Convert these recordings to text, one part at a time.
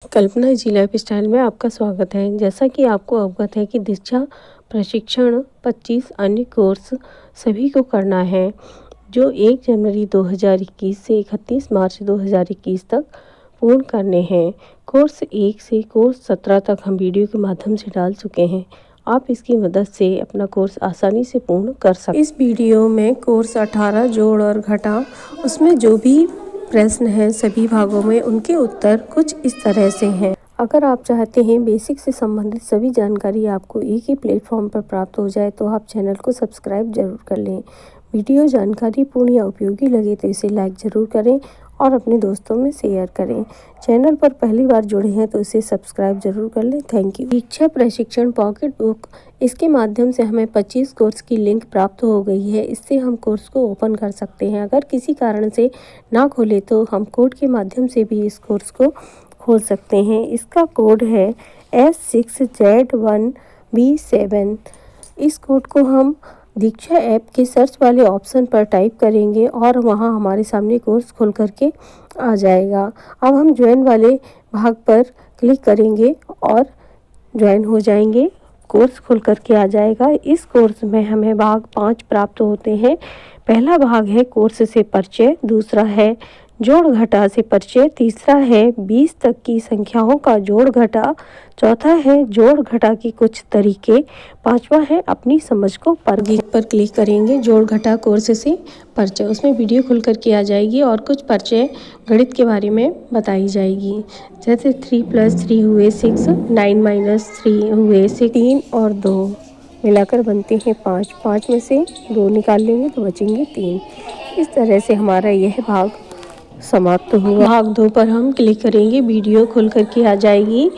कल्पना जी life style में आपका स्वागत है। जैसा कि आपको अवगत है कि दीक्षा प्रशिक्षण 25 अन्य कोर्स सभी को करना है जो 1 जनवरी 2021 से 31 मार्च 2021 तक पूर्ण करने हैं। कोर्स 1 से कोर्स 17 तक हम वीडियो के माध्यम से डाल चुके हैं। आप इसकी मदद से अपना कोर्स आसानी से पूर्ण कर सकते हैं। इस वीडियो में कोर्स 18 जोड़ और घटा, उसमें जो भी प्रश्न हैं सभी भागों में उनके उत्तर कुछ इस तरह से हैं। अगर आप चाहते हैं बेसिक से संबंधित सभी जानकारी आपको एक ही प्लेटफॉर्म पर प्राप्त हो जाए तो आप चैनल को सब्सक्राइब जरूर कर लें। वीडियो जानकारीपूर्ण या उपयोगी लगे तो इसे लाइक ज़रूर करें और अपने दोस्तों में शेयर करें। चैनल पर पहली बार जुड़े हैं तो इसे सब्सक्राइब जरूर कर लें। Thank you. दीक्षा प्रशिक्षण पॉकेट बुक, इसके माध्यम से हमें 25 कोर्स की लिंक प्राप्त हो गई है। इससे हम कोर्स को ओपन कर सकते हैं। अगर किसी कारण से ना खोले तो हम कोड के माध्यम से भी इस कोर्स को खोल सकते हैं। इसका कोड है S6Z1B7। इस कोड को हम दीक्षा ऐप के सर्च वाले ऑप्शन पर टाइप करेंगे और वहां हमारे सामने कोर्स खोल करके आ जाएगा। अब हम ज्वाइन वाले भाग पर क्लिक करेंगे और ज्वाइन हो जाएंगे। कोर्स खोल करके आ जाएगा। इस कोर्स में हमें भाग 5 प्राप्त होते हैं। पहला भाग है कोर्स से परिचय, दूसरा है जोड़ घटा से परिचय, तीसरा है 20 तक की संख्याओं का जोड़ घटा, चौथा है जोड़ घटा की कुछ तरीके, पांचवा है अपनी समझ को पर क्लिक करेंगे। जोड़ घटा कोर्स से परिचय, उसमें वीडियो खुल करके आ जाएगी और कुछ परिचय गणित के बारे में बताई जाएगी। जैसे 3 + 3 हुए 6, 9 - 3 हुए 6, 3 और 2 मिलाकर बनते हैं 5, 5 में से 2 निकाल लेंगे तो बचेंगे 3। इस तरह से हमारा यह भाग समाप्त हुआ। भाग 2 पर हम क्लिक करेंगे, वीडियो खुल करके आ जाएगी।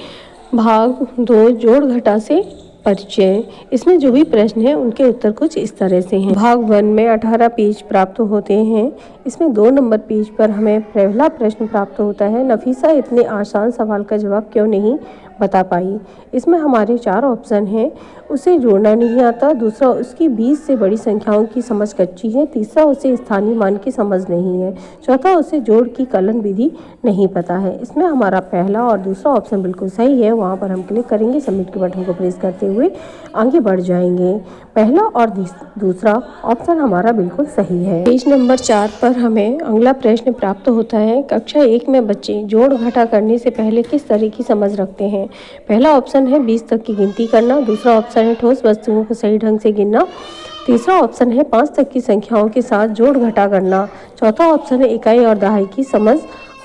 भाग 2 जोड़ घटा से परिचय, इसमें जो भी प्रश्न है उनके उत्तर कुछ इस तरह से हैं। भाग 1 में 18 पेज प्राप्त होते हैं। इसमें 2 नंबर पेज पर हमें पहला प्रश्न प्राप्त होता है, नफीसा इतने आसान सवाल का जवाब क्यों नहीं बता पाई। इसमें हमारे 4 ऑप्शन हैं। उसे जोड़ना नहीं आता, दूसरा उसकी 20 से बड़ी संख्याओं की समझ कच्ची है, तीसरा उसे स्थानीय मान की समझ नहीं है, चौथा उसे जोड़ की कलन विधि नहीं पता है। इसमें हमारा पहला और दूसरा ऑप्शन बिल्कुल सही है। वहां पर हम क्लिक करेंगे, सबमिट के बटन को प्रेस करते हुए आगे बढ़ जाएंगे। पहला और दूसरा ऑप्शन हमारा बिल्कुल सही है। पेज नंबर 4 पर हमें अगला प्रश्न प्राप्त होता है, कक्षा 1 में बच्चे जोड़ घटा करने से पहले किस तरह की समझ रखते हैं। पहला ऑप्शन है 20 तक की गिनती करना, दूसरा ऑप्शन है ठोस वस्तुओं को सही ढंग से गिनना, तीसरा ऑप्शन है 5 तक की संख्याओं के साथ जोड़ घटा करना, चौथा ऑप्शन है इकाई और दहाई की समझ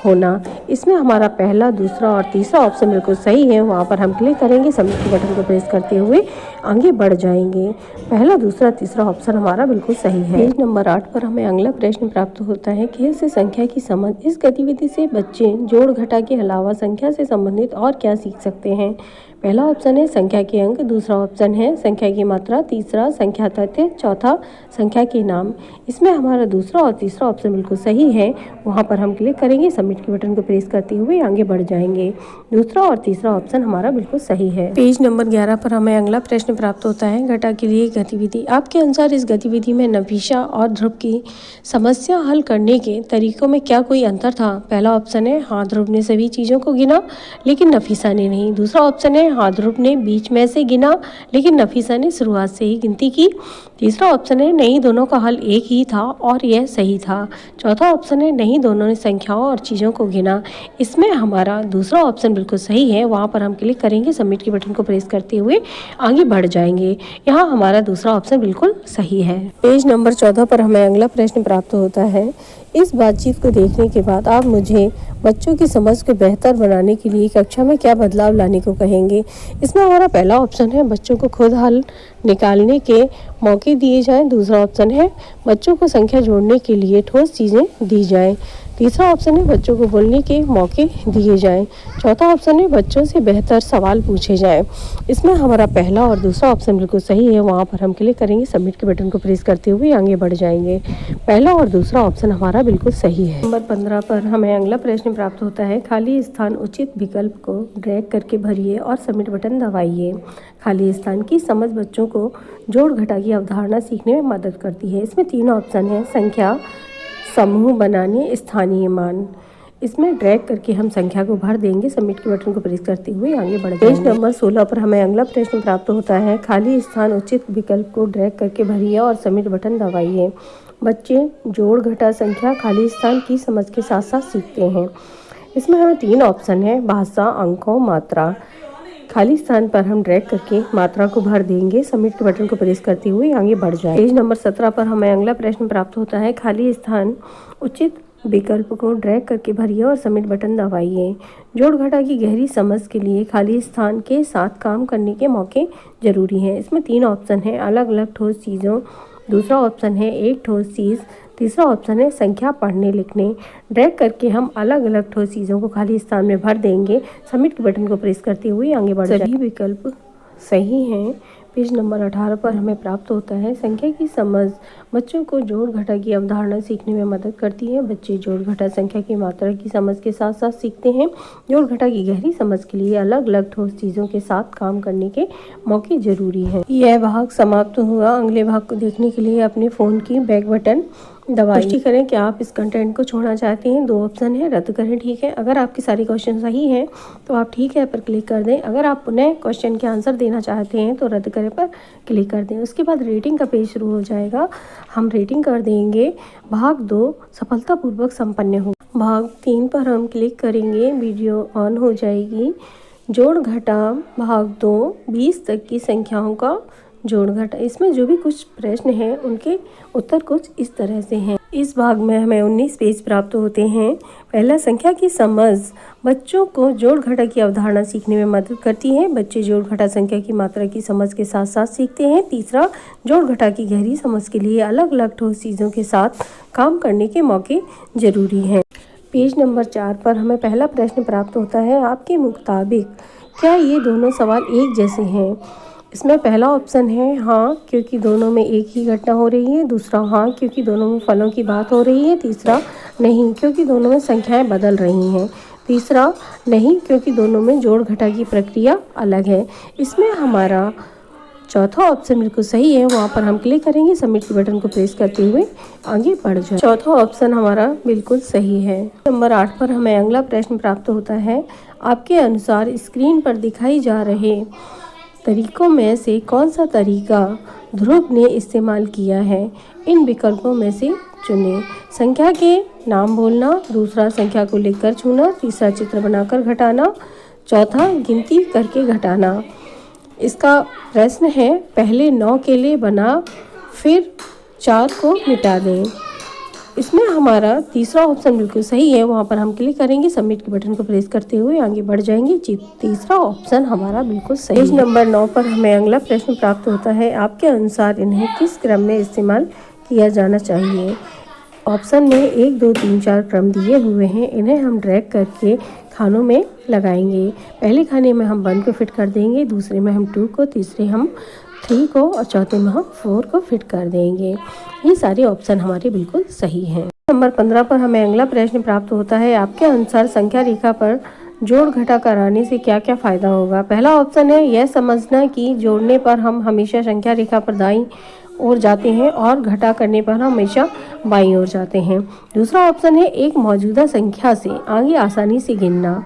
होना। इसमें हमारा पहला, दूसरा और तीसरा ऑप्शन बिल्कुल सही है। वहां पर हम क्लिक करेंगे, सबमिट के बटन को प्रेस करते हुए आगे बढ़ जाएंगे। पहला, दूसरा, तीसरा ऑप्शन हमारा बिल्कुल सही है। पेज नंबर 8 पर हमें अगला प्रश्न प्राप्त होता है, खेल से संख्या की समझ। इस गतिविधि से बच्चे जोड़ घटा के अलावा संख्या से संबंधित और क्या सीख सकते हैं। पहला ऑप्शन है संख्या के अंक, दूसरा ऑप्शन है संख्या की मात्रा, तीसरा संख्या तथ्य, चौथा संख्या के नाम। इसमें हमारा दूसरा और तीसरा ऑप्शन बिल्कुल सही है। वहां पर हम क्लिक करेंगे, सबमिट के बटन को प्रेस करते हुए आगे बढ़ जाएंगे। दूसरा और तीसरा ऑप्शन हमारा बिल्कुल सही है। पेज नंबर 11 पर हमें अगला प्रश्न प्राप्त होता है, घटा के लिए गतिविधि। आपके अनुसार इस गतिविधि में नफीसा और ध्रुव की समस्या हल करने के तरीकों में क्या कोई अंतर था। पहला ऑप्शन है हाँ, ध्रुव ने सभी चीजों को गिना लेकिन नफीसा ने नहीं। दूसरा ऑप्शन है हाँ, ध्रुव ने बीच में से गिना लेकिन नफीसा ने शुरुआत से ही गिनती की। तीसरा ऑप्शन है नहीं, दोनों का हल एक ही था और यह सही था। चौथा ऑप्शन है नहीं, दोनों ने संख्याओं और चीज़ों को गिना। इसमें हमारा दूसरा ऑप्शन बिल्कुल सही है। वहां पर हम क्लिक करेंगे, सबमिट के बटन को प्रेस करते हुए आगे बढ़ जाएंगे। यहाँ हमारा दूसरा ऑप्शन बिल्कुल सही है। पेज नंबर 14 पर हमें अगला प्रश्न प्राप्त होता है, इस बातचीत को देखने के बाद आप मुझे बच्चों की समझ को बेहतर बनाने के लिए कक्षा में क्या बदलाव लाने को कहेंगे। इसमें हमारा पहला ऑप्शन है बच्चों को खुद हल निकालने के मौके दिए जाएं, दूसरा ऑप्शन है बच्चों को संख्या जोड़ने के लिए ठोस चीज़ें दी जाएं, तीसरा ऑप्शन है बच्चों को बोलने के मौके दिए जाएं, चौथा ऑप्शन है बच्चों से बेहतर सवाल पूछे जाएं। इसमें हमारा पहला और दूसरा ऑप्शन बिल्कुल सही है। वहां पर हम क्लिक करेंगे, सबमिट के बटन को प्रेस करते हुए आगे बढ़ जाएंगे। पहला और दूसरा ऑप्शन हमारा बिल्कुल सही है। नंबर 15 पर हमें अगला प्रश्न प्राप्त होता है, खाली स्थान उचित विकल्प को ड्रैग करके भरिए और सबमिट बटन दबाइए। खाली स्थान की समझ बच्चों को जोड़ घटा की अवधारणा सीखने में मदद करती है। इसमें 3 ऑप्शन है, संख्या, समूह बनाने, स्थानीय मान। इसमें ड्रैग करके हम संख्या को भर देंगे। सबमिट के बटन को प्रेस करते हुए आगे बढ़ जाएंगे। पेज नंबर 16 पर हमें अगला प्रश्न प्राप्त होता है, खाली स्थान उचित विकल्प को ड्रैग करके भरिए और सबमिट बटन दबाइए। बच्चे जोड़ घटा संख्या खाली स्थान की समझ के साथ साथ सीखते हैं। इसमें हमें 3 ऑप्शन है, भाषा, अंकों, मात्रा। खाली स्थान पर हम ड्रैग करके मात्रा को भर देंगे। सबमिट के बटन को प्रेस करते हुए आगे बढ़ जाए। पेज नंबर 17 पर हमें अगला प्रश्न प्राप्त होता है, खाली स्थान उचित विकल्प को ड्रैग करके भरिए और सबमिट बटन दबाइए। जोड़ घटा की गहरी समझ के लिए खाली स्थान के साथ काम करने के मौके जरूरी हैं। इसमें 3 ऑप्शन है, अलग अलग ठोस चीज़ों। दूसरा ऑप्शन है एक ठोस चीज़। तीसरा ऑप्शन है संख्या पढ़ने लिखने। ड्रैग करके हम अलग अलग ठोस चीज़ों को खाली स्थान में भर देंगे। सबमिट के बटन को प्रेस करते हुए आगे बढ़ जाए। सभी विकल्प सही हैं। पेज नंबर 18 पर हमें प्राप्त होता है, संख्या की समझ बच्चों को जोड़ घटा की अवधारणा सीखने में मदद करती है। बच्चे जोड़ घटा संख्या की मात्रा की समझ के साथ साथ सीखते हैं। जोड़ घटा की गहरी समझ के लिए अलग अलग ठोस चीज़ों के साथ काम करने के मौके जरूरी हैं। यह भाग समाप्त हुआ। अगले भाग को देखने के लिए अपने फ़ोन की बैक बटन दबाइए। पुष्टि करें कि आप इस कंटेंट को छोड़ना चाहते हैं। 2 ऑप्शन है, रद्द करें, ठीक है। अगर आपके सारे क्वेश्चन सही हैं तो आप ठीक है पर क्लिक कर दें। अगर आप पुनः क्वेश्चन के आंसर देना चाहते हैं तो रद्द करें पर क्लिक कर दें। उसके बाद रेटिंग का पेज शुरू हो जाएगा। हम रेटिंग कर देंगे। भाग 2 सफलतापूर्वक संपन्न हो। भाग 3 पर हम क्लिक करेंगे, वीडियो ऑन हो जाएगी। जोड़ घटा भाग 2 20 तक की संख्याओं का जोड़ घटा। इसमें जो भी कुछ प्रश्न हैं उनके उत्तर कुछ इस तरह से हैं। इस भाग में हमें 19 पेज प्राप्त होते हैं। पहला, संख्या की समझ बच्चों को जोड़ घटा की अवधारणा सीखने में मदद करती है। बच्चे जोड़ घटा संख्या की मात्रा की समझ के साथ साथ सीखते हैं। तीसरा, जोड़ घटा की गहरी समझ के लिए अलग अलग ठोस चीज़ों के साथ काम करने के मौके जरूरी हैं। पेज नंबर 4 पर हमें पहला प्रश्न प्राप्त होता है, आपके मुताबिक क्या ये दोनों सवाल एक जैसे हैं? इसमें पहला ऑप्शन है हाँ, क्योंकि दोनों में एक ही घटना हो रही है। दूसरा, हाँ क्योंकि दोनों में फलों की बात हो रही है। तीसरा, नहीं क्योंकि दोनों में संख्याएं बदल रही हैं। तीसरा, नहीं क्योंकि दोनों में जोड़ घटा की प्रक्रिया अलग है। इसमें हमारा चौथा ऑप्शन बिल्कुल सही है। वहाँ पर हम क्लिक करेंगे, सबमिट के बटन को प्रेस करते हुए आगे बढ़ जाए। चौथा ऑप्शन हमारा बिल्कुल सही है। नंबर 8 पर हमें अगला प्रश्न प्राप्त होता है, आपके अनुसार स्क्रीन पर दिखाई जा रहे तरीकों में से कौन सा तरीका ध्रुव ने इस्तेमाल किया है? इन विकल्पों में से चुनें। संख्या के नाम बोलना। दूसरा, संख्या को लिखकर छूना। तीसरा, चित्र बनाकर घटाना। चौथा, गिनती करके घटाना। इसका प्रश्न है, पहले 9 के लिए बना, फिर 4 को मिटा दें। इसमें हमारा तीसरा ऑप्शन बिल्कुल सही है। वहाँ पर हम क्लिक करेंगे, सबमिट के बटन को प्रेस करते हुए आगे बढ़ जाएंगे। तीसरा ऑप्शन हमारा बिल्कुल सही है। पेज नंबर 9 पर हमें अगला प्रश्न प्राप्त होता है, आपके अनुसार इन्हें किस क्रम में इस्तेमाल किया जाना चाहिए? ऑप्शन में 1 2 3 4 क्रम दिए हुए हैं। इन्हें हम ड्रैग करके खानों में लगाएंगे। पहले खाने में हम 1 को फिट कर देंगे, दूसरे में हम 2 को, तीसरे हम 3 को और चौथे में हम 4 को फिट कर देंगे। ये सारे ऑप्शन हमारे बिल्कुल सही हैं। नंबर 15 पर हमें अगला प्रश्न प्राप्त होता है, आपके अनुसार संख्या रेखा पर जोड़ घटा कराने से क्या क्या फायदा होगा? पहला ऑप्शन है यह समझना कि जोड़ने पर हम हमेशा संख्या रेखा पर दाईं ओर जाते हैं और घटा करने पर हम हमेशा बाईं ओर जाते हैं। दूसरा ऑप्शन है एक मौजूदा संख्या से आगे आसानी से गिनना।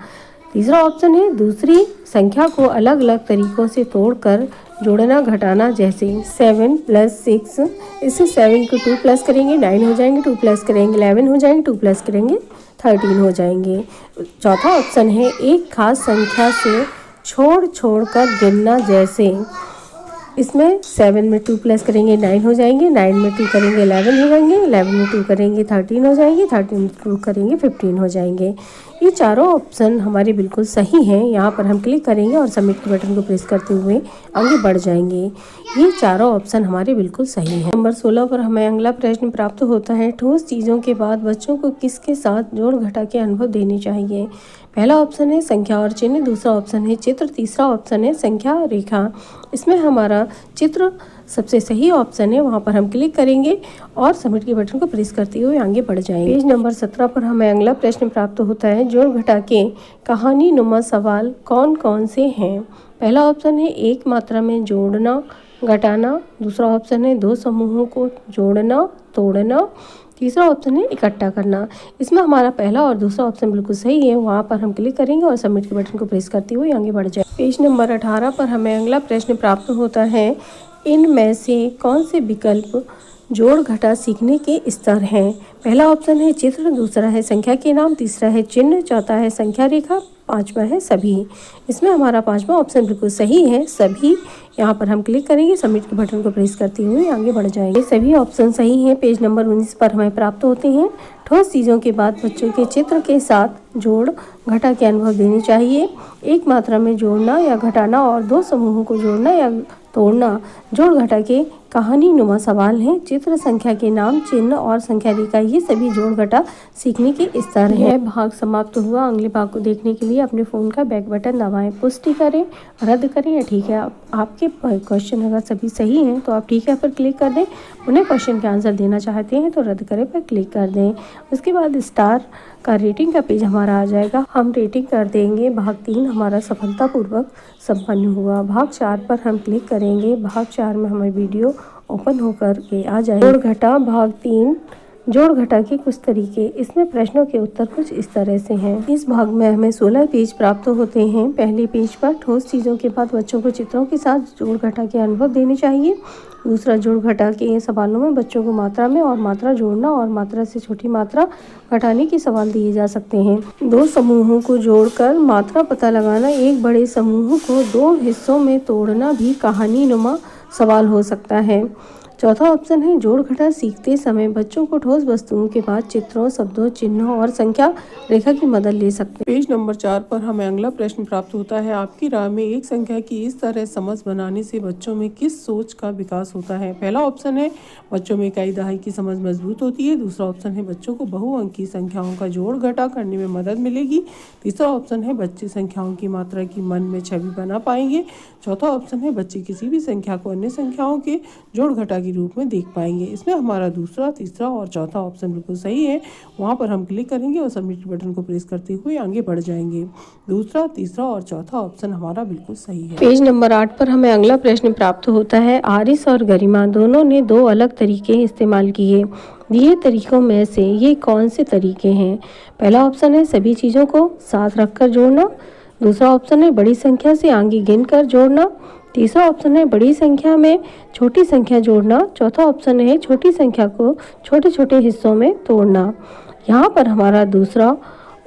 तीसरा ऑप्शन है दूसरी संख्या को अलग अलग तरीकों से तोड़कर जोड़ना घटाना, जैसे 7 + 6। इससे 7 को 2 प्लस करेंगे 9 हो जाएंगे, 2 प्लस करेंगे 11 हो जाएंगे, 2 प्लस करेंगे 13 हो जाएंगे। चौथा ऑप्शन है एक खास संख्या से छोड़ कर गिनना, जैसे इसमें 7 में 2 प्लस करेंगे 9 हो जाएंगे, 9 में 2 करेंगे 11 हो जाएंगे, 11 में 2 करेंगे 13 हो जाएंगे, 13 में 2 करेंगे 15 हो जाएंगे। ये चारों ऑप्शन हमारे बिल्कुल सही हैं। यहाँ पर हम क्लिक करेंगे और सबमिट के बटन को प्रेस करते हुए आगे बढ़ जाएंगे। ये चारों ऑप्शन हमारे बिल्कुल सही हैं। नंबर 16 पर हमें अगला प्रश्न प्राप्त होता है, ठोस चीज़ों के बाद बच्चों को किसके साथ जोड़ घटा के अनुभव देने चाहिए? पहला ऑप्शन है संख्या और चिन्ह। दूसरा ऑप्शन है चित्र। तीसरा ऑप्शन है संख्या रेखा। इसमें हमारा चित्र सबसे सही ऑप्शन है। वहाँ पर हम क्लिक करेंगे और सबमिट के बटन को प्रेस करते हुए आगे बढ़ जाएंगे। पेज नंबर 17 पर हमें अगला प्रश्न प्राप्त होता है, जोड़ घटा के कहानी नुमा सवाल कौन कौन से हैं? पहला ऑप्शन है एक मात्रा में जोड़ना घटाना। दूसरा ऑप्शन है 2 समूहों को जोड़ना तोड़ना। तीसरा ऑप्शन है इकट्ठा करना। इसमें हमारा पहला और दूसरा ऑप्शन बिल्कुल सही है। वहाँ पर हम क्लिक करेंगे और सबमिट के बटन को प्रेस करते हुए आगे बढ़ जाए। पेज नंबर 18 पर हमें अगला प्रश्न प्राप्त होता है, इनमें से कौन से विकल्प जोड़ घटा सीखने के स्तर हैं। पहला ऑप्शन है चित्र, दूसरा है संख्या के नाम, तीसरा है चिन्ह, चौथा है संख्या रेखा, पांचवा है सभी। इसमें हमारा पांचवा ऑप्शन बिल्कुल सही है, सभी। यहाँ पर हम क्लिक करेंगे, सबमिट के बटन को प्रेस करते हुए आगे बढ़ जाएंगे। सभी ऑप्शन सही हैं। पेज नंबर 19 पर हमें प्राप्त होते हैं, ठोस चीज़ों के बाद बच्चों के चित्र के साथ जोड़ घटा के अनुभव देने चाहिए। एक मात्रा में जोड़ना या घटाना और दो समूहों को जोड़ना या तोड़ना जोड़ घटा के कहानी नुमा सवाल हैं। चित्र, संख्या के नाम, चिन्ह और संख्या रेखा, ये सभी जोड़ घटा सीखने के स्तर हैं। भाग समाप्त हुआ। अगले भाग को देखने के लिए अपने फ़ोन का बैक बटन दबाएं। पुष्टि करें, रद्द करें या ठीक है। आपके क्वेश्चन अगर सभी सही हैं तो आप ठीक है पर क्लिक कर दें। उन्हें क्वेश्चन के आंसर देना चाहते हैं तो रद्द करें पर क्लिक कर दें। उसके बाद स्टार का रेटिंग का पेज हमारा आ जाएगा। हम रेटिंग कर देंगे। भाग 3 हमारा सफलतापूर्वक संपन्न हुआ। भाग 4 पर हम क्लिक करेंगे। भाग 4 में हमें वीडियो ओपन होकर के आ जाएगा। जोड़ घटा भाग 3, जोड़ घटा के कुछ तरीके। इसमें प्रश्नों के उत्तर कुछ इस तरह से हैं। इस भाग में हमें 16 पेज प्राप्त होते हैं। पहले पेज पर ठोस चीज़ों के बाद बच्चों को चित्रों के साथ जोड़ घटा के अनुभव देने चाहिए। दूसरा, जोड़ घटा के सवालों में बच्चों को मात्रा में और मात्रा जोड़ना और मात्रा से छोटी मात्रा घटाने के सवाल दिए जा सकते हैं। दो समूहों को जोड़कर मात्रा पता लगाना, एक बड़े समूह को दो हिस्सों में तोड़ना भी कहानी नुमा सवाल हो सकता है। चौथा ऑप्शन है जोड़ घटा सीखते समय बच्चों को ठोस वस्तुओं के बाद चित्रों, शब्दों, चिन्हों और संख्या रेखा की मदद ले सकते हैं। पेज नंबर 4 पर हमें अगला प्रश्न प्राप्त होता है, आपकी राय में एक संख्या की इस तरह समझ बनाने से बच्चों में किस सोच का विकास होता है। पहला ऑप्शन है बच्चों में इकाई दहाई की समझ मजबूत होती है। दूसरा ऑप्शन है बच्चों को बहुअंकी संख्याओं का जोड़ घटा करने में मदद मिलेगी। तीसरा ऑप्शन है बच्चे संख्याओं की मात्रा की मन में छवि बना पाएंगे। चौथा ऑप्शन है बच्चे किसी भी संख्या को अन्य संख्याओं के जोड़ घटा के रूप में देख पाएंगे। इसमें हमारा दूसरा, तीसरा और चौथा ऑप्शन बिल्कुल सही है। वहां पर हम क्लिक करेंगे और सबमिट बटन को प्रेस करते हुए आगे बढ़ जाएंगे। दूसरा, तीसरा और चौथा ऑप्शन हमारा बिल्कुल सही है। पेज नंबर 8 पर हमें अगला प्रश्न प्राप्त होता है, आरिस और गरिमा दोनों ने दो अलग तरीके इस्तेमाल किए। दिए तरीकों में से ये कौन से तरीके हैं। पहला ऑप्शन है सभी चीज़ों को साथ रखकर जोड़ना। दूसरा ऑप्शन है बड़ी संख्या से आगे गिनकर जोड़ना। तीसरा ऑप्शन है बड़ी संख्या में छोटी संख्या जोड़ना। चौथा ऑप्शन है छोटी संख्या को छोटे छोटे हिस्सों में तोड़ना। यहाँ पर हमारा दूसरा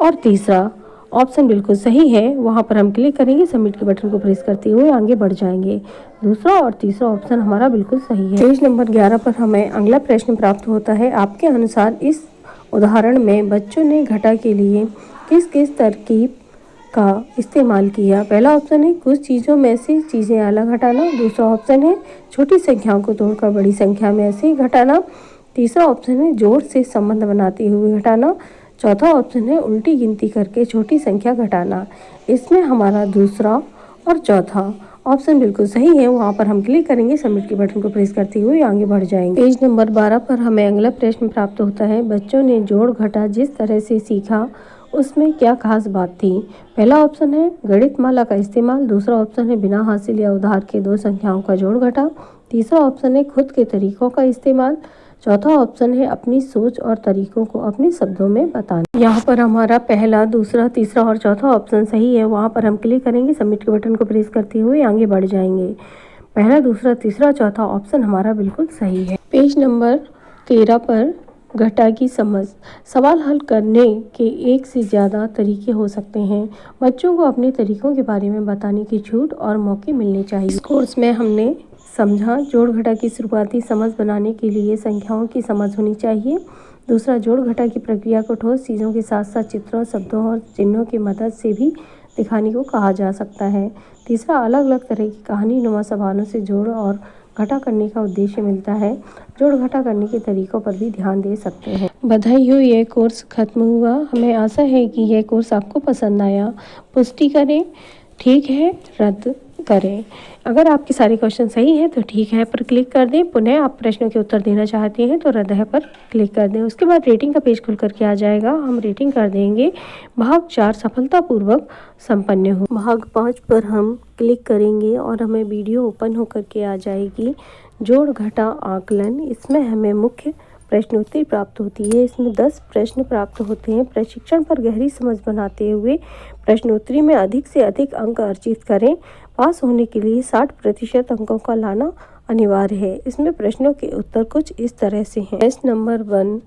और तीसरा ऑप्शन बिल्कुल सही है। वहाँ पर हम क्लिक करेंगे, सबमिट के बटन को प्रेस करते हुए आगे बढ़ जाएंगे। दूसरा और तीसरा ऑप्शन हमारा बिल्कुल सही है। पेज नंबर 11 पर हमें अगला प्रश्न प्राप्त होता है, आपके अनुसार इस उदाहरण में बच्चों ने घटा के लिए किस किस तरकीब का इस्तेमाल किया। पहला ऑप्शन है कुछ चीज़ों में से चीज़ें अलग घटाना। दूसरा ऑप्शन है छोटी संख्याओं को तोड़कर बड़ी संख्या में से घटाना। तीसरा ऑप्शन है जोड़ से संबंध बनाते हुए घटाना। चौथा ऑप्शन है उल्टी गिनती करके छोटी संख्या घटाना। इसमें हमारा दूसरा और चौथा ऑप्शन बिल्कुल सही है। वहाँ पर हम क्लिक करेंगे, सबमिट के बटन को प्रेस करते हुए आगे बढ़ जाएंगे। पेज नंबर 12 पर हमें अगला प्रश्न प्राप्त होता है, बच्चों ने जोड़ घटा जिस तरह से सीखा उसमें क्या खास बात थी। पहला ऑप्शन है गणित माला का इस्तेमाल। दूसरा ऑप्शन है बिना हासिल या उधार के दो संख्याओं का जोड़ घटा। तीसरा ऑप्शन है खुद के तरीकों का इस्तेमाल। चौथा ऑप्शन है अपनी सोच और तरीकों को अपने शब्दों में बताना। यहाँ पर हमारा पहला, दूसरा, तीसरा और चौथा ऑप्शन सही है। वहाँ पर हम क्लिक करेंगे, सबमिट के बटन को प्रेस करते हुए आगे बढ़ जाएंगे। पहला, दूसरा, तीसरा, चौथा ऑप्शन हमारा बिल्कुल सही है। पेज नंबर 13 पर घटा की समझ। सवाल हल करने के एक से ज़्यादा तरीके हो सकते हैं। बच्चों को अपने तरीकों के बारे में बताने की छूट और मौके मिलने चाहिए। इस कोर्स में हमने समझा जोड़ घटा की शुरुआती समझ बनाने के लिए संख्याओं की समझ होनी चाहिए। दूसरा, जोड़ घटा की प्रक्रिया को ठोस चीज़ों के साथ साथ चित्रों, शब्दों और चिन्हों की मदद से भी दिखाने को कहा जा सकता है। तीसरा, अलग अलग तरह की कहानी नुमा सवालों से जोड़ और घटा करने का उद्देश्य मिलता है। जोड़ घटा करने के तरीकों पर भी ध्यान दे सकते हैं। बधाई हो, यह कोर्स खत्म हुआ। हमें आशा है कि यह कोर्स आपको पसंद आया। पुष्टि करें, ठीक है, रद्द करें। अगर आपके सारे क्वेश्चन सही हैं तो ठीक है पर क्लिक कर दें। पुनः आप प्रश्नों के उत्तर देना चाहते हैं तो रद्द है पर क्लिक कर दें। उसके बाद रेटिंग का पेज खुल करके आ जाएगा। हम रेटिंग कर देंगे। भाग 4 सफलतापूर्वक संपन्न हो। भाग 5 पर हम क्लिक करेंगे और हमें वीडियो ओपन होकर के आ जाएगी। जोड़ घटा आकलन। इसमें हमें मुख्य प्रश्नोत्तरी प्राप्त होती है। इसमें 10 प्रश्न प्राप्त होते हैं। प्रशिक्षण पर गहरी समझ बनाते हुए प्रश्नोत्तरी में अधिक से अधिक अंक अर्जित करें। पास होने के लिए 60% अंकों का लाना अनिवार्य है। इसमें प्रश्नों के उत्तर कुछ इस तरह से हैं। प्रश्न नंबर 1,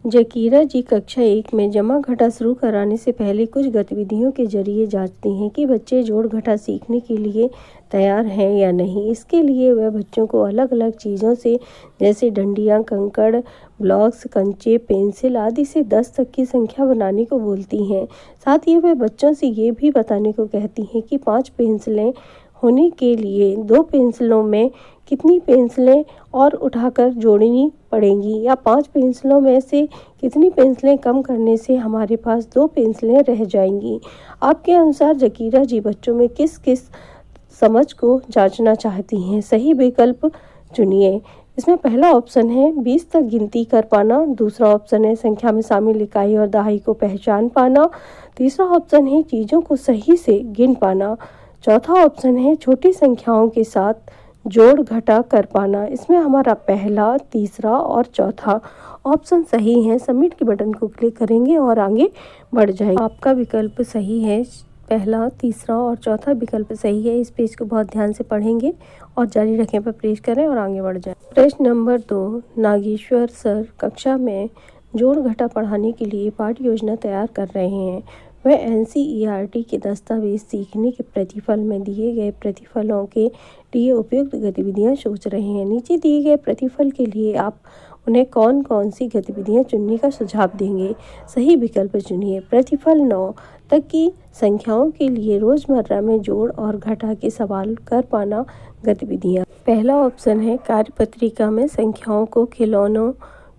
जकीरा जी कक्षा 1 में जमा घटा शुरू कराने से पहले कुछ गतिविधियों के जरिए जांचती हैं कि बच्चे जोड़ घटा सीखने के लिए तैयार हैं या नहीं। इसके लिए वह बच्चों को अलग अलग चीज़ों से जैसे डंडियाँ, कंकड़, ब्लॉक्स, कंचे, पेंसिल आदि से 10 तक की संख्या बनाने को बोलती हैं। साथ ही वह बच्चों से ये भी बताने को कहती हैं कि 5 पेंसिलें होने के लिए 2 पेंसिलों में कितनी पेंसिलें और उठाकर जोड़नी पड़ेंगी, या 5 पेंसिलों में से कितनी पेंसिलें कम करने से हमारे पास 2 पेंसिलें रह जाएंगी। आपके अनुसार जकीरा जी बच्चों में किस किस समझ को जांचना चाहती हैं। सही विकल्प चुनिए। इसमें पहला ऑप्शन है 20 तक गिनती कर पाना। दूसरा ऑप्शन है संख्या में शामिल इकाई और दहाई को पहचान पाना। तीसरा ऑप्शन है चीज़ों को सही से गिन पाना। चौथा ऑप्शन है छोटी संख्याओं के साथ जोड़ घटा कर पाना। इसमें हमारा पहला, तीसरा और चौथा ऑप्शन सही है। सबमिट के बटन को क्लिक करेंगे और आगे बढ़ जाएंगे। आपका विकल्प सही है। पहला, तीसरा और चौथा विकल्प सही है। इस पेज को बहुत ध्यान से पढ़ेंगे और जारी रखें पर प्रेस करें और आगे बढ़ जाएं। प्रश्न नंबर 2, नागेश्वर सर कक्षा में जोड़ घटा पढ़ाने के लिए पाठ्य योजना तैयार कर रहे हैं। वह NCERT के दस्तावेज सीखने के प्रतिफल में दिए गए प्रतिफलों के लिए उपयुक्त गतिविधियां सोच रहे हैं। नीचे दिए गए प्रतिफल के लिए आप उन्हें कौन कौन सी गतिविधियां चुनने का सुझाव देंगे। सही विकल्प चुनिए। प्रतिफल 9 तक की संख्याओं के लिए रोजमर्रा में जोड़ और घटा के सवाल कर पाना गतिविधियां। पहला ऑप्शन है कार्यपत्रिका में संख्याओं को खिलौनों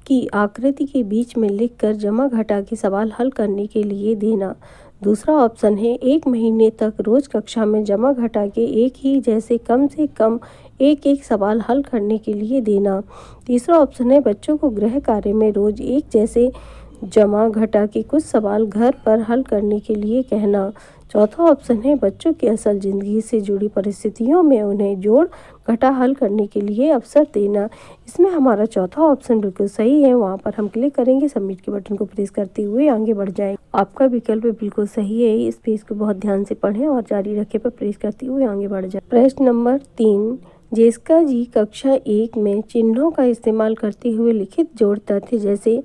की आकृति के बीच में लिखकर जमा घटा के सवाल हल करने के लिए देना। दूसरा ऑप्शन है 1 महीने तक रोज कक्षा में जमा घटा के एक ही जैसे कम से कम एक सवाल हल करने के लिए देना। तीसरा ऑप्शन है बच्चों को गृह कार्य में रोज एक जैसे जमा घटा के कुछ सवाल घर पर हल करने के लिए कहना। चौथा ऑप्शन है बच्चों की असल ज़िंदगी से जुड़ी परिस्थितियों में उन्हें जोड़ घटा हल करने के लिए अवसर देना। इसमें हमारा चौथा ऑप्शन बिल्कुल सही है। वहां पर हम क्लिक करेंगे, सबमिट के बटन को प्रेस करते हुए आगे बढ़ जाएंगे। आपका विकल्प बिल्कुल सही है। इस पेज को बहुत ध्यान से पढ़ें और जारी रखें पर प्रेस करते हुए आगे बढ़ जाए। प्रश्न नंबर 3, जेसिका जी कक्षा 1 में चिन्हों का इस्तेमाल करते हुए लिखित जोड़ तथ्य जैसे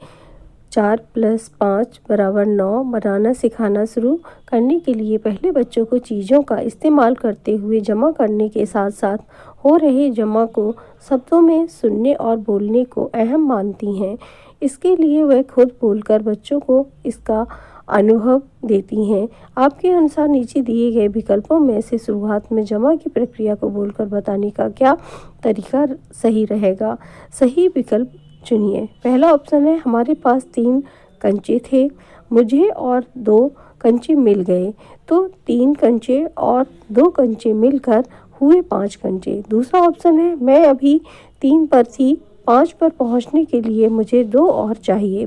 4 + 5 = 9 बनाना सिखाना शुरू करने के लिए पहले बच्चों को चीज़ों का इस्तेमाल करते हुए जमा करने के साथ साथ हो रहे जमा को शब्दों में सुनने और बोलने को अहम मानती हैं। इसके लिए वह खुद बोलकर बच्चों को इसका अनुभव देती हैं। आपके अनुसार नीचे दिए गए विकल्पों में से शुरुआत में जमा की प्रक्रिया को बोलकर बताने का क्या तरीका सही रहेगा। सही विकल्प चुनिए। पहला ऑप्शन है हमारे पास 3 कंचे थे, मुझे और 2 कंचे मिल गए तो 3 कंचे और 2 कंचे मिलकर हुए 5 कंचे। दूसरा ऑप्शन है मैं अभी 3 पर थी, 5 पर पहुंचने के लिए मुझे 2 और चाहिए।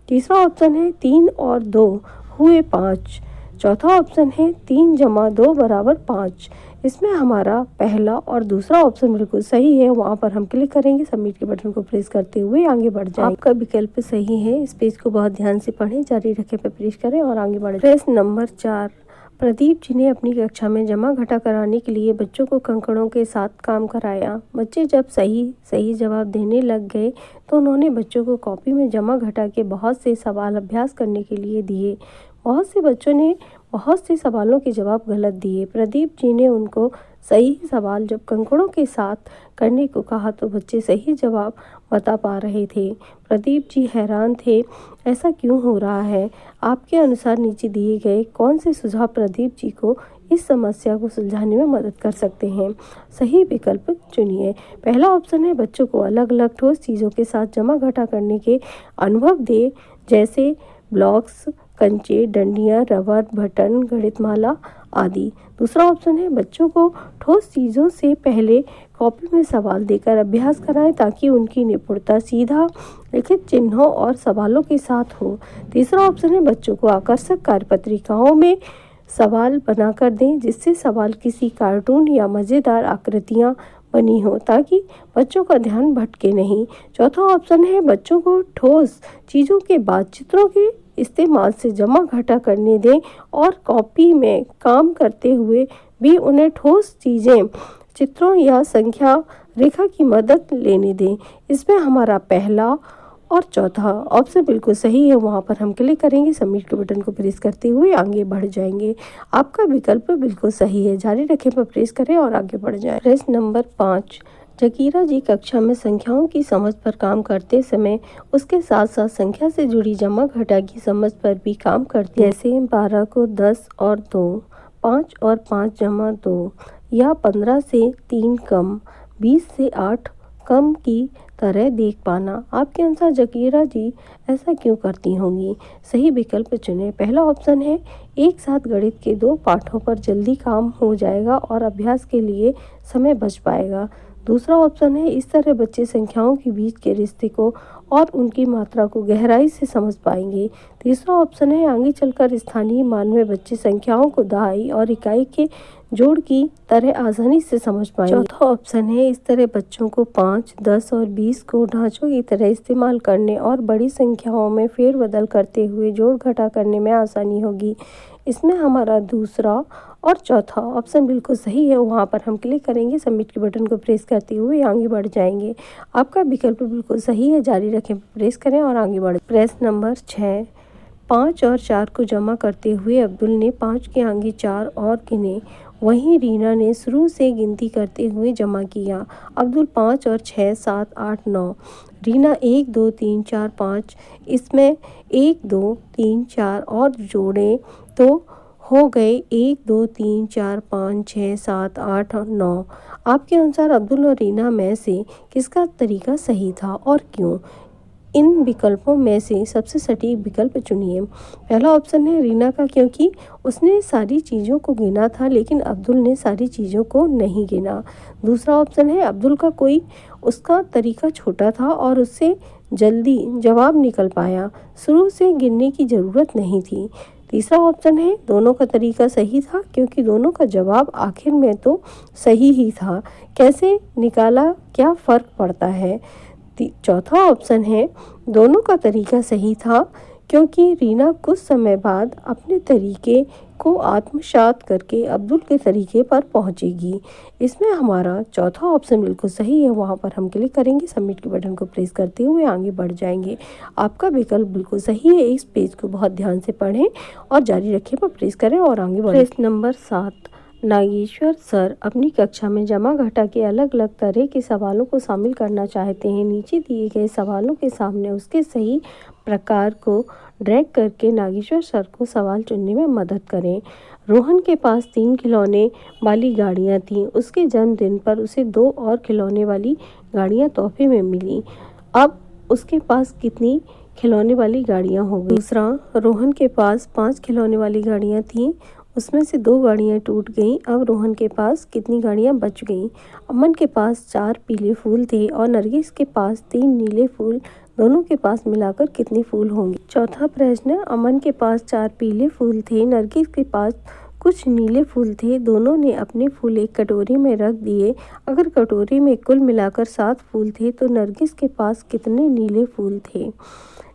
तीसरा ऑप्शन है 3 और 2 हुए 5। चौथा ऑप्शन है 3 + 2 = 5। इसमें हमारा पहला और दूसरा ऑप्शन बिल्कुल सही है। वहां पर हम क्लिक करेंगे, सबमिट के बटन को प्रेस करते हुए आगे बढ़ जाएंगे। आपका विकल्प सही है। इस पेज को बहुत ध्यान से पढ़ें, जारी रखें पर प्रेस करें और आगे बढ़ें। प्रश्न नंबर 4, प्रदीप जी ने अपनी कक्षा में जमा घटा कराने के लिए बच्चों को कंकड़ों के साथ काम कराया। बच्चे जब सही जवाब देने लग गए तो उन्होंने बच्चों को कॉपी में जमा घटा के बहुत से सवाल अभ्यास करने के लिए दिए। बहुत से बच्चों ने बहुत से सवालों के जवाब गलत दिए। प्रदीप जी ने उनको सही सवाल जब कंकड़ों के साथ करने को कहा तो बच्चे सही जवाब बता पा रहे थे। प्रदीप जी हैरान थे, ऐसा क्यों हो रहा है। आपके अनुसार नीचे दिए गए कौन से सुझाव प्रदीप जी को इस समस्या को सुलझाने में मदद कर सकते हैं। सही विकल्प चुनिए। पहला ऑप्शन है बच्चों को अलग अलग ठोस चीज़ों के साथ जमा घटा करने के अनुभव दे जैसे ब्लॉक्स, कंचे, डंडियाँ, रबर, बटन, गणितमाला आदि। दूसरा ऑप्शन है बच्चों को ठोस चीज़ों से पहले कॉपी में सवाल देकर अभ्यास कराएं ताकि उनकी निपुणता सीधा लिखित चिन्हों और सवालों के साथ हो। तीसरा ऑप्शन है बच्चों को आकर्षक कार्यपत्रिकाओं में सवाल बनाकर दें जिससे सवाल किसी कार्टून या मज़ेदार आकृतियाँ बनी हो ताकि बच्चों का ध्यान भटके नहीं। चौथा ऑप्शन है बच्चों को ठोस चीज़ों के बाद चित्रों के इस्तेमाल से जमा घटा करने दें और कॉपी में काम करते हुए भी उन्हें ठोस चीज़ें चित्रों या संख्या रेखा की मदद लेने दें। इसमें हमारा पहला और चौथा ऑप्शन बिल्कुल सही है। वहाँ पर हम क्लिक करेंगे, सबमिट के बटन को प्रेस करते हुए आगे बढ़ जाएंगे। आपका विकल्प बिल्कुल सही है, जारी रखें पर प्रेस करें और आगे बढ़ जाएं। प्रश्न नंबर 5, जकीरा जी कक्षा में संख्याओं की समझ पर काम करते समय उसके साथ साथ संख्या से जुड़ी जमा घटा की समझ पर भी काम करते, जैसे 12 को 10 और 2, 5 और 5 जमा 2, या 15 से 3 कम, 20 से 8 कम की तरह देख पाना। आपके अनुसार जकीरा जी ऐसा क्यों करती होंगी? सही विकल्प चुनें। पहला ऑप्शन है एक साथ गणित के 2 पाठों पर जल्दी काम हो जाएगा और अभ्यास के लिए समय बच पाएगा। दूसरा ऑप्शन है इस तरह बच्चे संख्याओं के बीच के रिश्ते को और उनकी मात्रा को गहराई से समझ पाएंगे। तीसरा ऑप्शन है आगे चलकर स्थानीय मान में बच्चे संख्याओं को दहाई और इकाई के जोड़ की तरह आसानी से समझ पाएंगे। चौथा ऑप्शन है इस तरह बच्चों को 5, 10 और 20 को ढांचों की तरह इस्तेमाल करने और बड़ी संख्याओं में फेरबदल करते हुए जोड़ घटा करने में आसानी होगी। इसमें हमारा दूसरा और चौथा ऑप्शन बिल्कुल सही है। वहाँ पर हम क्लिक करेंगे, सबमिट के बटन को प्रेस करते हुए आगे बढ़ जाएंगे। आपका विकल्प बिल्कुल सही है, जारी रखें, प्रेस करें और आगे बढ़ें। प्रश्न नंबर 6, 5 और 4 को जमा करते हुए अब्दुल ने 5 के आगे 4 और गिने, वहीं रीना ने शुरू से गिनती करते हुए जमा किया। अब्दुल 5 और 6, 7, 8, 9, रीना 1, 2, 3, 4, 5, इसमें 1, 2, 3, 4 और जोड़ें तो हो गए 1, 2, 3, 4, 5, 6, 7, 8 और 9। आपके अनुसार अब्दुल और रीना में से किसका तरीका सही था और क्यों? इन विकल्पों में से सबसे सटीक विकल्प चुनिए। पहला ऑप्शन है रीना का, क्योंकि उसने सारी चीज़ों को गिना था लेकिन अब्दुल ने सारी चीज़ों को नहीं गिना। दूसरा ऑप्शन है अब्दुल का उसका तरीका छोटा था और उससे जल्दी जवाब निकल पाया, शुरू से गिनने की ज़रूरत नहीं थी। तीसरा ऑप्शन है दोनों का तरीका सही था क्योंकि दोनों का जवाब आखिर में तो सही ही था, कैसे निकाला क्या फ़र्क पड़ता है। चौथा ऑप्शन है दोनों का तरीका सही था क्योंकि रीना कुछ समय बाद अपने तरीके को आत्मसात करके अब्दुल के तरीके पर पहुंचेगी। इसमें हमारा चौथा ऑप्शन बिल्कुल सही है। वहां पर हम क्लिक करेंगे, सबमिट के बटन को प्रेस करते हुए आगे बढ़ जाएंगे। आपका विकल्प बिल्कुल सही है। इस पेज को बहुत ध्यान से पढ़ें और जारी रखें पर प्रेस करें और आगे बढ़ें। प्रश्न नंबर 7, नागेश्वर सर अपनी कक्षा में जमा घटा के अलग अलग तरह के सवालों को शामिल करना चाहते हैं। नीचे दिए गए सवालों के सामने उसके सही प्रकार को ड्रैग करके नागेश्वर सर को सवाल चुनने में मदद करें। रोहन के पास 3 खिलौने वाली गाड़ियाँ थीं। उसके जन्मदिन पर उसे 2 और खिलौने वाली गाड़ियाँ तोहफे में मिली। अब उसके पास कितनी खिलौने वाली गाड़ियाँ हो गई? दूसरा, रोहन के पास 5 खिलौने वाली गाड़ियाँ थीं, उसमें से 2 गाड़ियाँ टूट गईं। अब रोहन के पास कितनी गाड़ियाँ बच गईं? अमन के पास 4 पीले फूल थे और नरगिस के पास 3 नीले फूल, दोनों के पास मिलाकर कितने फूल होंगे? चौथा प्रश्न, अमन के पास 4 पीले फूल थे, नरगिस के पास कुछ नीले फूल थे, दोनों ने अपने फूल एक कटोरी में रख दिए। अगर कटोरी में कुल मिलाकर 7 फूल थे तो नरगिस के पास कितने नीले फूल थे?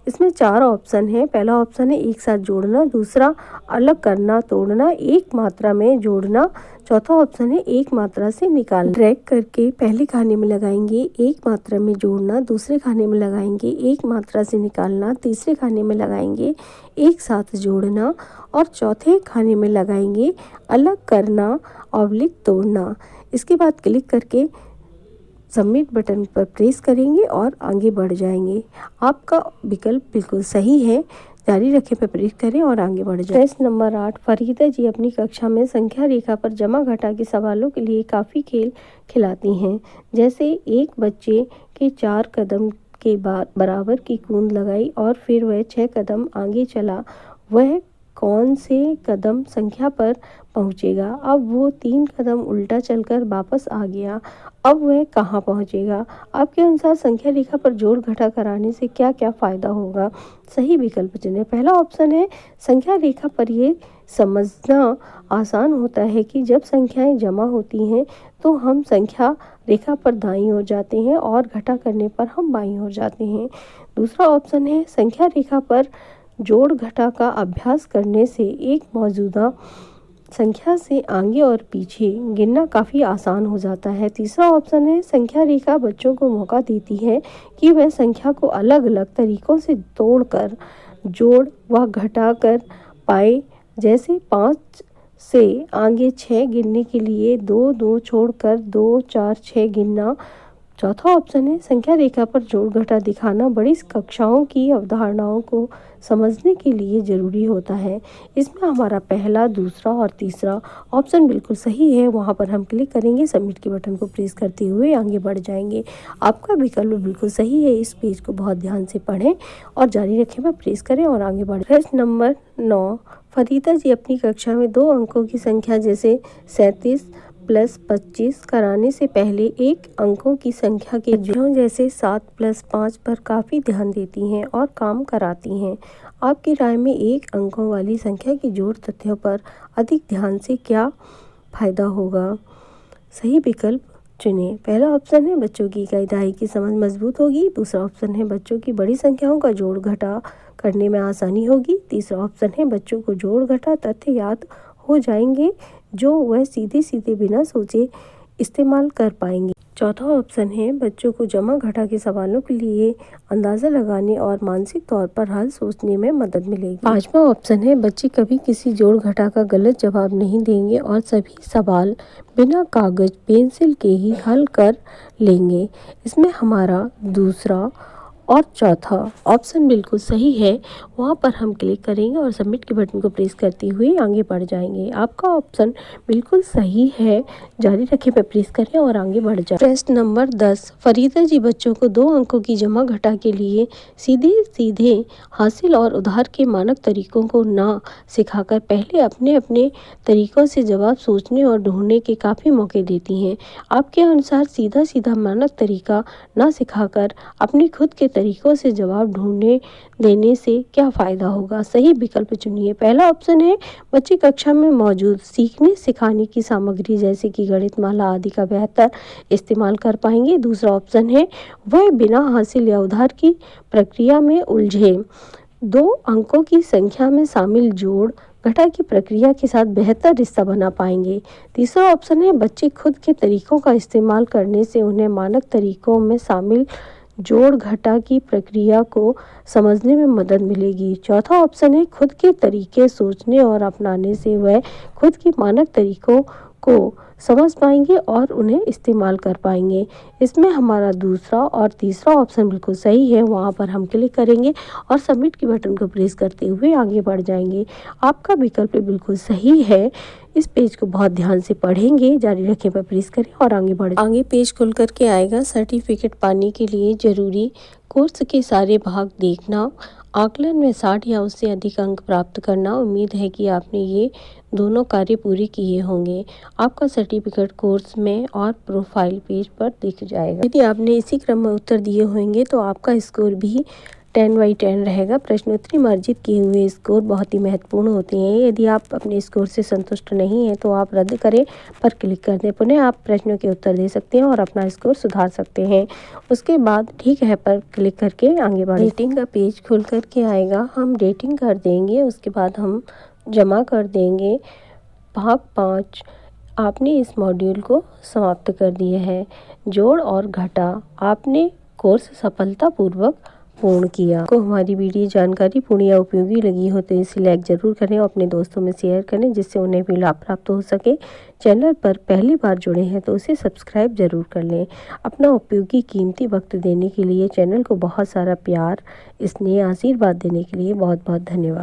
इसमें 4 ऑप्शन है। पहला ऑप्शन है एक साथ जोड़ना, दूसरा अलग करना तोड़ना, एक मात्रा में जोड़ना, चौथा ऑप्शन है एक मात्रा से निकालना। ड्रैग करके पहले खाने में लगाएंगे एक मात्रा में जोड़ना, दूसरे खाने में लगाएंगे एक मात्रा से निकालना, तीसरे खाने में लगाएंगे एक साथ जोड़ना और चौथे खाने में लगाएंगे अलग करना ऑब्लिक तोड़ना। इसके बाद क्लिक करके सबमिट बटन पर प्रेस करेंगे और आगे बढ़ जाएंगे। आपका विकल्प बिल्कुल सही है, जारी रखें पर प्रेस करें और आगे बढ़ जाएं। प्रश्न नंबर 8, फरीदा जी अपनी कक्षा में संख्या रेखा पर जमा घटा के सवालों के लिए काफ़ी खेल खिलाती हैं। जैसे एक बच्चे के 4 कदम के बाद बराबर की कूंद लगाई और फिर वह 6 कदम आगे चला, वह कौन से कदम संख्या पर पहुँचेगा। अब वो 3 कदम उल्टा चलकर वापस आ गया। अब वह कहाँ पहुँचेगा। आपके अनुसार संख्या रेखा पर जोड़ घटा कराने से क्या क्या फ़ायदा होगा। सही विकल्प चुनें। पहला ऑप्शन है, संख्या रेखा पर ये समझना आसान होता है कि जब संख्याएं जमा होती हैं तो हम संख्या रेखा पर दाईं ओर जाते हैं और घटा करने पर हम बाईं ओर जाते हैं। दूसरा ऑप्शन है, संख्या रेखा पर जोड़ घटा का अभ्यास करने से एक मौजूदा संख्या से आगे और पीछे गिनना काफ़ी आसान हो जाता है। तीसरा ऑप्शन है, संख्या रेखा बच्चों को मौका देती है कि वह संख्या को अलग अलग तरीकों से तोड़कर जोड़ व घटा कर पाए, जैसे 5 से आगे 6 गिनने के लिए 2 2 छोड़कर 2 4 6 गिनना। चौथा ऑप्शन है, संख्या रेखा पर जोड़ घटा दिखाना बड़ी कक्षाओं की अवधारणाओं को समझने के लिए ज़रूरी होता है। इसमें हमारा पहला, दूसरा और तीसरा ऑप्शन बिल्कुल सही है। वहाँ पर हम क्लिक करेंगे, सबमिट के बटन को प्रेस करते हुए आगे बढ़ जाएंगे। आपका विकल्प बिल्कुल सही है। इस पेज को बहुत ध्यान से पढ़ें और जारी रखें पर प्रेस करें और आगे बढ़ें। प्रश्न नंबर 9, फरीदा जी अपनी कक्षा में 2 अंकों की संख्या जैसे 37 + 25 कराने से पहले 1 अंकों की संख्या के जोड़ों जैसे 7 + 5 पर काफ़ी ध्यान देती हैं और काम कराती हैं। आपकी राय में 1 अंकों वाली संख्या के जोड़ तथ्यों पर अधिक ध्यान से क्या फ़ायदा होगा। सही विकल्प चुनें। पहला ऑप्शन है, बच्चों की इकाई दहाई की समझ मजबूत होगी। दूसरा ऑप्शन है, बच्चों की बड़ी संख्याओं का जोड़ घटा करने में आसानी होगी। तीसरा ऑप्शन है, बच्चों को जोड़ घटा तथ्य याद हो जाएंगे जो वह सीधे सीधे बिना सोचे इस्तेमाल कर पाएंगे। चौथा ऑप्शन है, बच्चों को जमा घटा के सवालों के लिए अंदाज़ा लगाने और मानसिक तौर पर हल सोचने में मदद मिलेगी। पांचवा ऑप्शन है, बच्चे कभी किसी जोड़ घटा का गलत जवाब नहीं देंगे और सभी सवाल बिना कागज पेंसिल के ही हल कर लेंगे। इसमें हमारा दूसरा और चौथा ऑप्शन बिल्कुल सही है। वहाँ पर हम क्लिक करेंगे और सबमिट के बटन को प्रेस करते हुए आगे बढ़ जाएंगे। आपका ऑप्शन बिल्कुल सही है। जारी रखें पर प्रेस करें और आगे बढ़ जाए। प्रश्न नंबर 10, फरीदा जी बच्चों को 2 अंकों की जमा घटा के लिए सीधे सीधे हासिल और उधार के मानक तरीकों को ना सिखाकर पहले अपने अपने तरीकों से जवाब सोचने और ढूंढने के काफ़ी मौके देती हैं। आपके अनुसार सीधा सीधा मानक तरीका ना सिखाकर अपने खुद के तरीकों से जवाब ढूंढने देने से क्या फ़ायदा होगा। सही विकल्प चुनिए। पहला ऑप्शन है, बच्चे कक्षा में मौजूद सीखने सिखाने की सामग्री जैसे कि गणित माला आदि का बेहतर इस्तेमाल कर पाएंगे। दूसरा ऑप्शन है, वह बिना हासिल या उधार की प्रक्रिया में उलझे 2 अंकों की संख्या में शामिल जोड़ घटा की प्रक्रिया के साथ बेहतर रिश्ता बना पाएंगे। तीसरा ऑप्शन है, बच्चे खुद के तरीकों का इस्तेमाल करने से उन्हें मानक तरीकों में शामिल जोड़ घटा की प्रक्रिया को समझने में मदद मिलेगी। चौथा ऑप्शन है, खुद के तरीके सोचने और अपनाने से वह खुद की मानक तरीकों को समझ पाएंगे और उन्हें इस्तेमाल कर पाएंगे। इसमें हमारा दूसरा और तीसरा ऑप्शन बिल्कुल सही है। वहाँ पर हम क्लिक करेंगे और सबमिट के बटन को प्रेस करते हुए आगे बढ़ जाएंगे। आपका विकल्प बिल्कुल सही है। इस पेज को बहुत ध्यान से पढ़ेंगे, जारी रखें पर प्रेस करें और आगे बढ़ें। आगे पेज खुल करके आएगा। सर्टिफिकेट पाने के लिए जरूरी कोर्स के सारे भाग देखना, आकलन में 60 या उससे अधिक अंक प्राप्त करना। उम्मीद है कि आपने ये दोनों कार्य पूरे किए होंगे। आपका सर्टिफिकेट कोर्स में और प्रोफाइल पेज पर दिख जाएगा। यदि आपने इसी क्रम में उत्तर दिए होंगे तो आपका स्कोर भी 10/10 रहेगा। प्रश्नोत्तरी में अर्जित किए हुए स्कोर बहुत ही महत्वपूर्ण होते हैं। यदि आप अपने स्कोर से संतुष्ट नहीं हैं तो आप रद्द करें पर क्लिक कर दें। पुनः आप प्रश्नों के उत्तर दे सकते हैं और अपना स्कोर सुधार सकते हैं। उसके बाद ठीक है पर क्लिक करके आगे बढ़ें। रेटिंग का पेज खुल करके आएगा। हम रेटिंग कर देंगे। उसके बाद हम जमा कर देंगे। भाग 5 आपने इस मॉड्यूल को समाप्त कर दिया है। जोड़ और घटा आपने कोर्स सफलतापूर्वक पूर्ण किया। को हमारी वीडियो जानकारी पूर्ण या उपयोगी लगी हो तो इसे लाइक जरूर करें और अपने दोस्तों में शेयर करें जिससे उन्हें भी लाभ प्राप्त हो सके। चैनल पर पहली बार जुड़े हैं तो उसे सब्सक्राइब जरूर कर लें। अपना उपयोगी कीमती वक्त देने के लिए, चैनल को बहुत सारा प्यार, स्नेह, आशीर्वाद देने के लिए बहुत बहुत धन्यवाद।